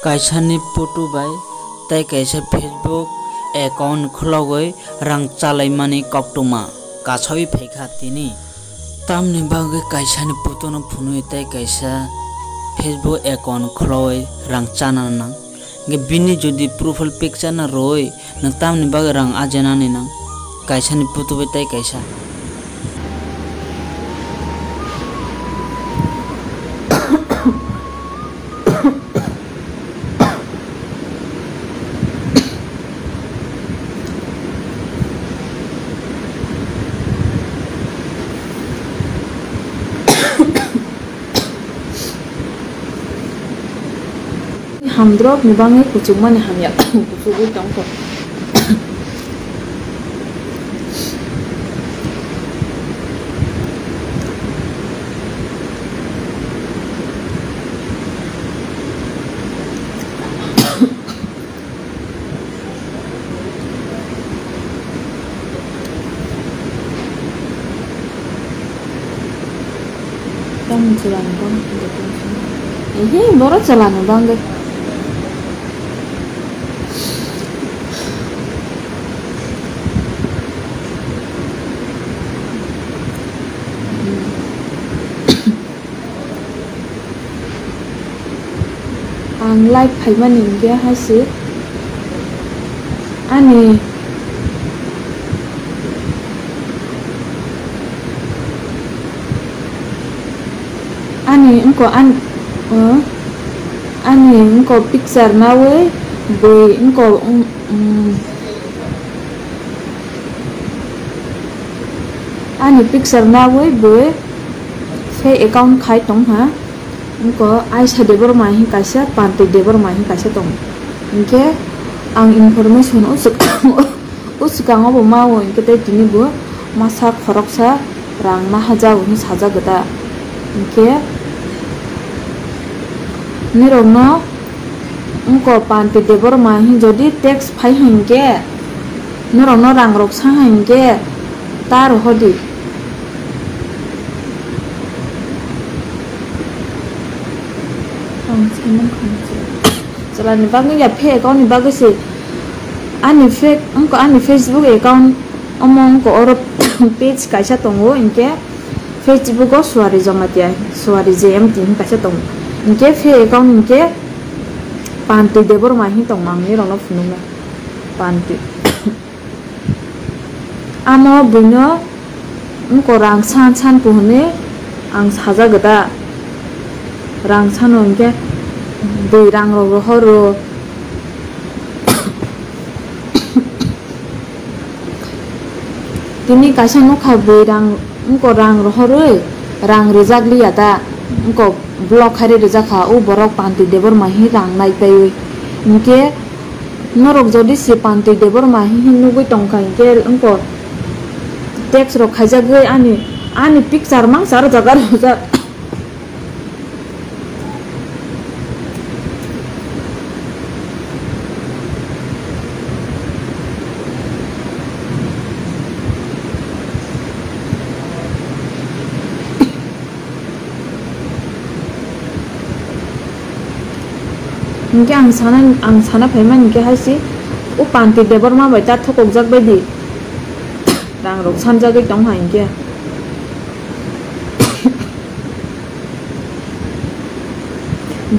kaisani photo bai tei kaisa Facebook account khulogoi rang chalaimani koktoma kasoi phaikha tini tamni bagui kaisani photo no phunui tei kaisa Facebook account khuloi rang chanana ge bini jodi profile picture na roi na tamni bagui rang ajenani nang kaisani photo bai tei kaisa hamdrop ni bangi kucing mana hamya kucugu tongko kamu jalan bang ini baru jalan bang deh ang live phaiman inge hasi ani engko ani engko picture na we boy engko ani picture na we boy fe account khai tong ha engko Aisyah debor mahi kaisa pantai debor mahi kaisa tong engke ang information usukang obo mawo engke te tini bo masa khoroksa rang na hajau ni saja geda engke nirongno engko pantai debor mahi jodi tax phai hingke nirongno rang rok sa hingke tar hodi jalan ni bangi ya phe account ni bagus sih ani fake engko ani Facebook account omong ko oro page kaisa tongo ingke Facebook ko suari jongatia suari jm tin kaisa tong ingke fake account ingke panti debor mahi tong mangi rono fununga panti amo buno engko rang san puhne ang saja geda rang sano ingke dui rang ro horo tini kaisa nokha bui rang engko rang ro horo rang rijagli ada engko blog khari rijaka u borok panti debor mahi rang nai pai ingke norok jodi si panti debor mahi hinugui tongka ingke engko text ro khajagoi ani picture mang sar jaga roja ingke ang sana phaiman ingke hasi u panti debor ma bai ta thokok jak baidi rang rok sanjagoi tong ha ingke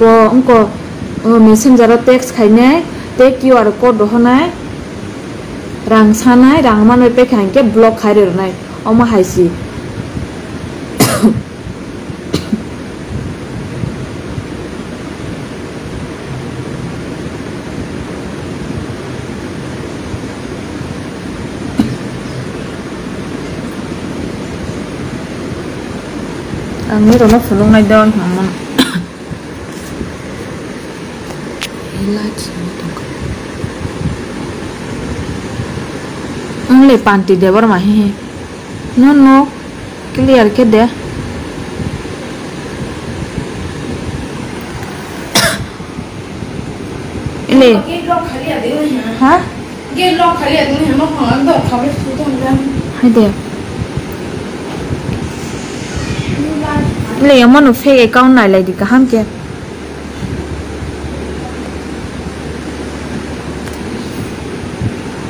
bo engko messenger text khainai te QR code honai rang sanai rang manoi pe khainke block khaire ronai oma haisi ang niro no funung nai don mamang ang le panti debor mahi no clear ke de ले हाँ hay đẹp ले món nó fake account này lại đi cả ham kia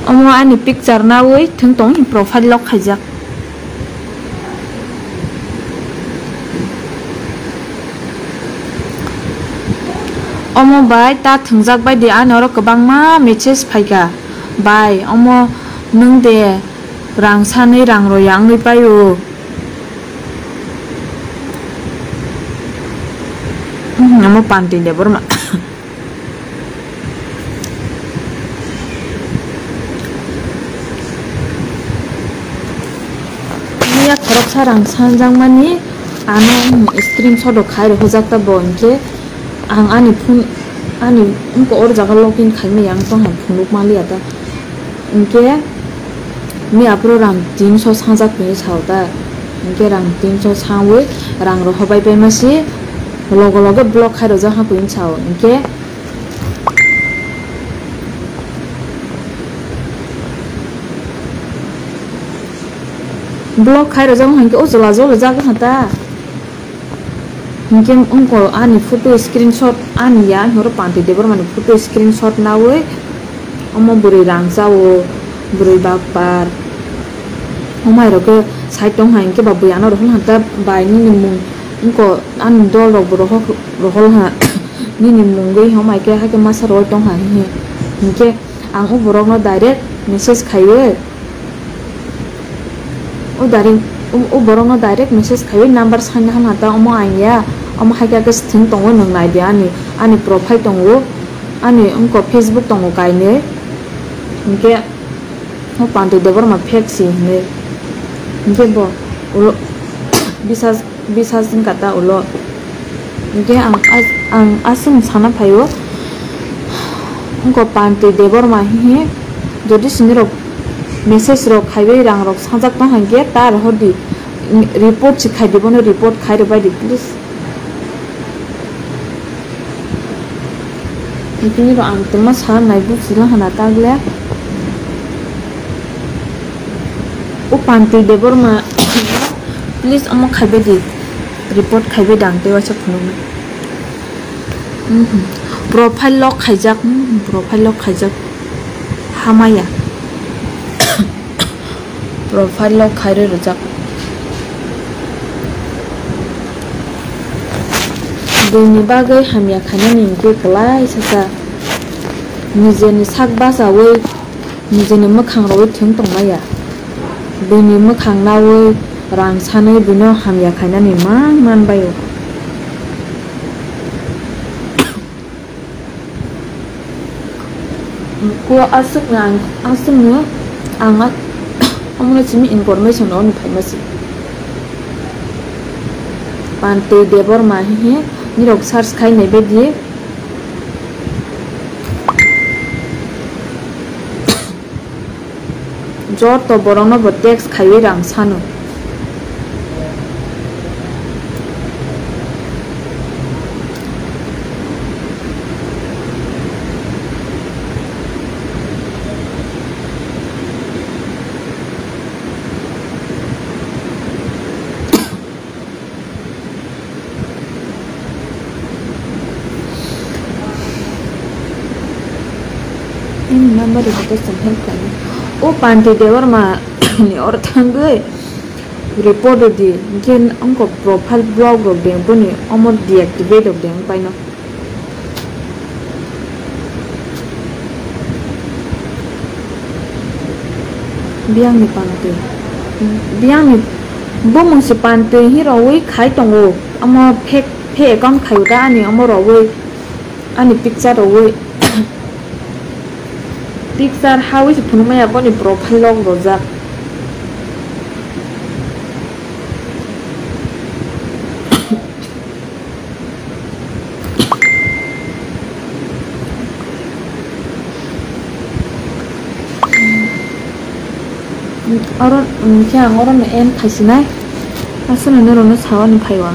omo ani picture nawi thung tong profile lock khaijak omo bai ta thungjak bai de ani oro kwbangma message phaiga bai omo nung de rang sanai rang ro yang ni payo omo panti de borma niya khorok sarang sanjang mani ano screenshot do khai ro hojak ta bo inke ang ani phun ani umko or jaga login khaime yang tong han phunuk mali ata inke mi apro rang 300 sanjak pe chawda inke rang 300 sangwe rang ro hobai pe masi logo logo block khai ro ja ha kuin chaw inke block khai ro jang hanke o jola jola jaga hata mungkin umko ani photo screenshot ani ya horo panti debor mani photo screenshot nawe omo buri rang jawo buri bakpar omai ro ke side tong hain ke babu yana ro hanta bai ni mung umko an dol ro bro hol ha ni mung gei homai ke ha ke masa ro tong ha he mungkin ang o borok no direct message khaiwe o borok no direct message khaiwe number sanna hana ta omo anya omo haika ke sting tongo nang nai dia ani profile tongo ani umko facebook tongo kaine inke o panti debor ma fake si ne inke bo ulo bisas sing kata ulo inke ang asum sana phayo umko panti debor ma hi jodi siniro message ro khaibe rang rok sanjak tong hange tar hodi report chi khai debono report khai ro bai di please ini ro ang tuma sa nai bu sila hana tagle o panti debor ma please amo khaibe di report khaibe dang te wa cha phunu profile lock khaijak hamaya profile lock khaire rojak doni bagai hamya khanani ke klai sasa nijeni sak basawe nijeni mokhang ro thung tongmaya doni mokhang nawe rang sanai bino hamya khanani man bayo ko asuk no anga amuna chimi information on phaimasi panti debor ma hi nirok search khai nei bedi jor to borong no bo text khaiwe rang sanu ini number itu sampai kan o panti dewar ma ni or thangai report di mungkin angko profile blog ro deng puni omor deactivate ro deng paino biang ni bomong si panti hi ro wi khai tongo amo fake account khayu da ani amo ro wi ani picture ro wi picture how is phunumaya boni profile log rojak aron kya ngoron en khaisinai asuna nerono sawani phaiwa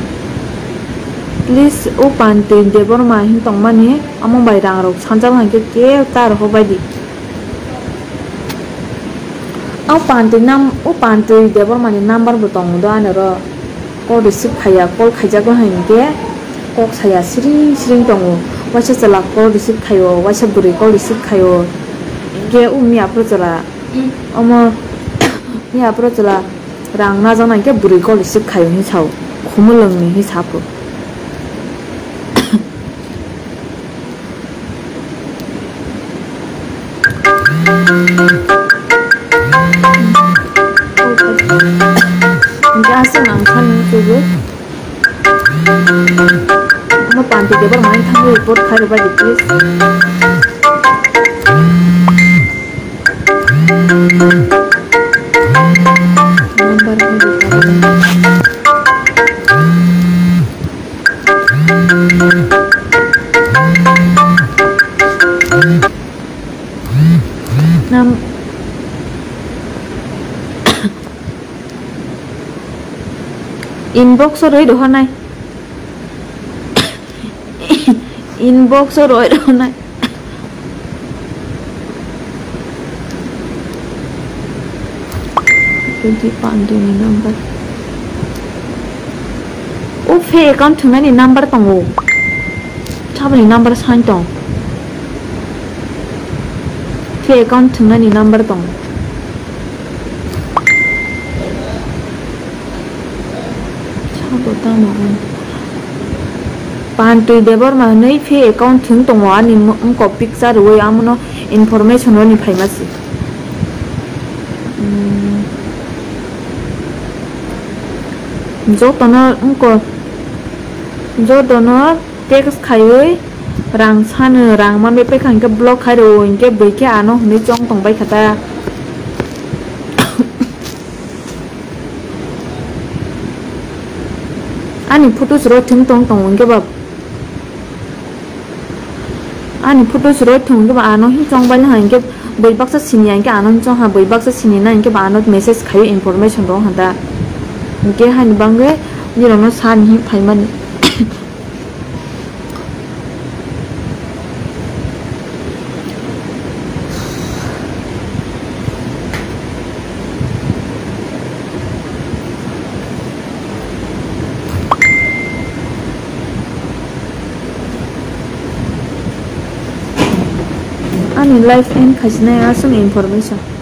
please o panti debor ma hin tongmani among bai rang rok sanjal hanke ke tar hobai di o panti debor mani number bu tong do anero ko receive khaya call khaija go hanke kok saya sring tongo wacha chala call receive khayo wacha buri call receive khayo Ge mi approachla omo mi approachla rang na jana ke buri kol sik khayo hi chau khumulong ni hi sapu Gasa nang khan tu go omo panti de bar main thang report khai ba dikis number hai nam inbox rồi đó này inbox rồi đó này Twenty Pandey number ô phê account thằng này number tông ô sao vậy number sign tông phê account thằng này number tông sao mà pan tui debar mà nei phê account thằng tông à ni ông có picture rồi am nó information rồi ni phải mà gì जो दोनों text खायो rang san rang man be pe khang ke block khai ro inke bui ke ano ni chong tong bai khata ani photo sro thing tong tong inke ba ani photo sro thing ke ba ano hi chong bai ha inke bui box sin yang ke ano chong ha bui box sin na inke ba ano message khai information ro handa inke han bangge ni ro no san hi phai man Ani life and khajna asum information